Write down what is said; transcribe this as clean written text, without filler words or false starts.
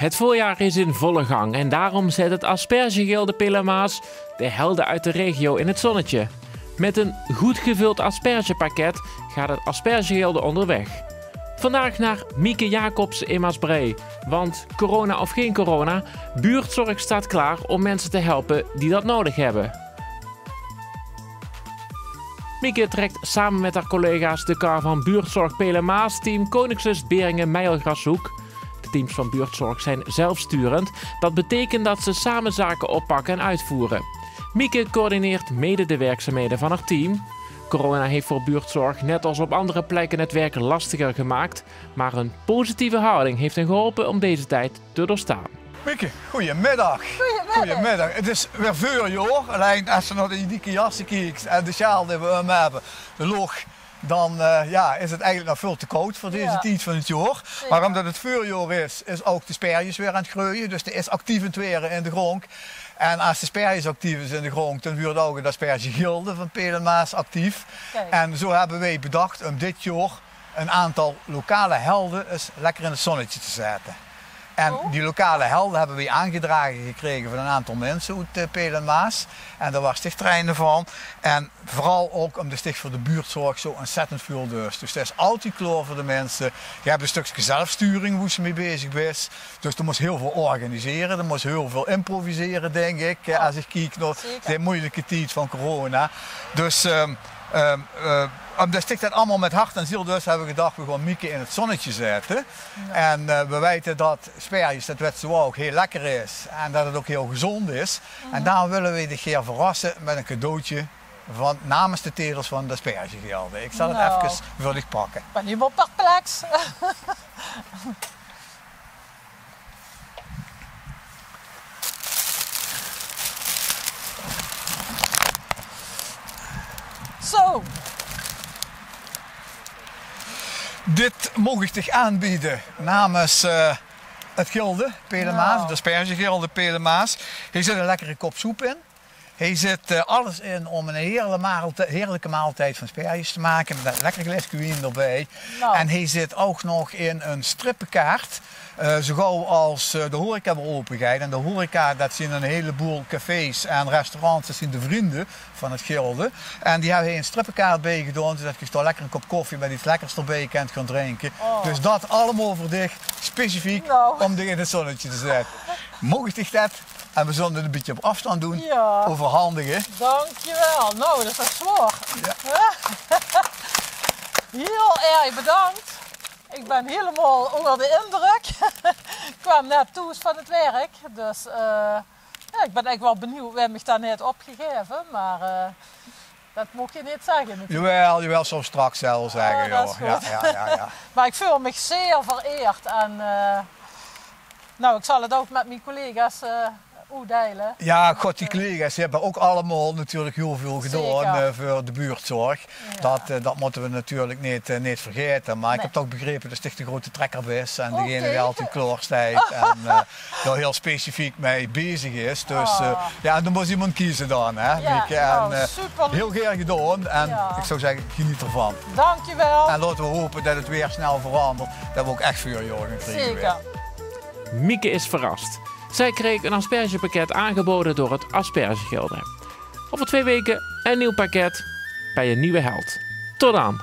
Het voorjaar is in volle gang en daarom zet het Aspergegilde Pelemaas de helden uit de regio in het zonnetje. Met een goed gevuld aspergepakket gaat het Aspergegilde onderweg. Vandaag naar Mieke Jacobs in Maasbree, want corona of geen corona, buurtzorg staat klaar om mensen te helpen die dat nodig hebben. Mieke trekt samen met haar collega's de kar van buurtzorg Pelemaas, team Koningslust Beringen Meijergrashoek. De teams van buurtzorg zijn zelfsturend. Dat betekent dat ze samen zaken oppakken en uitvoeren. Mieke coördineert mede de werkzaamheden van haar team. Corona heeft voor buurtzorg net als op andere plekken het werk lastiger gemaakt. Maar een positieve houding heeft hen geholpen om deze tijd te doorstaan. Mieke, goedemiddag. Goedemiddag. Het is weer voorjaar. Alleen als je naar de unieke jassen kijkt en de sjaal die we hebben, de log, dan is het eigenlijk nog veel te koud voor deze tijd van het jaar. Maar omdat het voorjaar is ook de sperjes weer aan het groeien. Dus er is actief het weer in de grond. En als de sperjes actief is in de grond, dan wordt ook het Aspergegilde van Pelemaas actief. Kijk. En zo hebben wij bedacht om dit jaar een aantal lokale helden eens lekker in het zonnetje te zetten. En die lokale helden hebben we aangedragen gekregen van een aantal mensen uit Pelemaas. En daar was stichttreinen van. En vooral ook om de sticht voor de buurtzorg zo ontzettend veel dus. Dus dat is altijd klaar voor de mensen. Je hebt een stukje zelfsturing hoe ze mee bezig is. Dus er moet heel veel organiseren. Er moet heel veel improviseren, denk ik. Als ik kijk naar de moeilijke tijd van corona. Dus omdat sticht dat allemaal met hart en ziel, dus hebben we gedacht, we gaan Mieke in het zonnetje zetten. Ja. En we weten dat sperjes, dat weet zo ook, heel lekker is. En dat het ook heel gezond is. En daarom willen we de keer verrassen met een cadeautje van, namens de telers van de Aspergegilde. Ik zal het even voor dich pakken. Ik ben helemaal perplex. Zo. Dit mocht ik zich aanbieden namens het gilde Pelemaas, de Aspergegilde Pelemaas. Hier zit een lekkere kop soep in. Hier zit alles in om een heerlijke maaltijd van asperges te maken met een lekker glas wijn erbij. Nou. En hier zit ook nog in een strippenkaart. Zo gauw als de horeca weer open gaat. En de horeca, dat zijn een heleboel cafés en restaurants, dat zijn de vrienden van het gilde. En die hebben hier een strippenkaart bij gedaan, zodat je toch lekker een kop koffie met iets lekkers erbij kunt gaan drinken. Oh. Dus dat allemaal voor dich, specifiek om dich in het zonnetje te zetten. Mocht ik dat? En we zullen het een beetje op afstand doen, overhandigen. Dankjewel. Nou, dat is toch zwaar. Ja. Heel erg bedankt. Ik ben helemaal onder de indruk. Ik kwam net toe van het werk. Dus ik ben echt wel benieuwd. We hebben me daar net opgegeven, maar dat mocht je niet zeggen. Jawel, zo straks zelf zeggen. Dat is goed. Ja. Maar ik voel me zeer vereerd. En ik zal het ook met mijn collega's delen. Ja, god, die collega's hebben ook allemaal natuurlijk heel veel gedaan voor de buurtzorg. Ja. Dat moeten we natuurlijk niet vergeten. Maar ik heb toch begrepen dat het de grote trekker is en degene die altijd klaar staat en daar heel specifiek mee bezig is. Dus dan moet iemand kiezen dan. Hè, ja, super. Heel graag gedaan en ik zou zeggen, geniet ervan. Dankjewel. En laten we hopen dat het weer snel verandert, dat we ook echt vuurjaar gaan krijgen. Zeker. Mieke is verrast. Zij kreeg een aspergepakket aangeboden door het Aspergegilde. Over 2 weken een nieuw pakket bij een nieuwe held. Tot dan!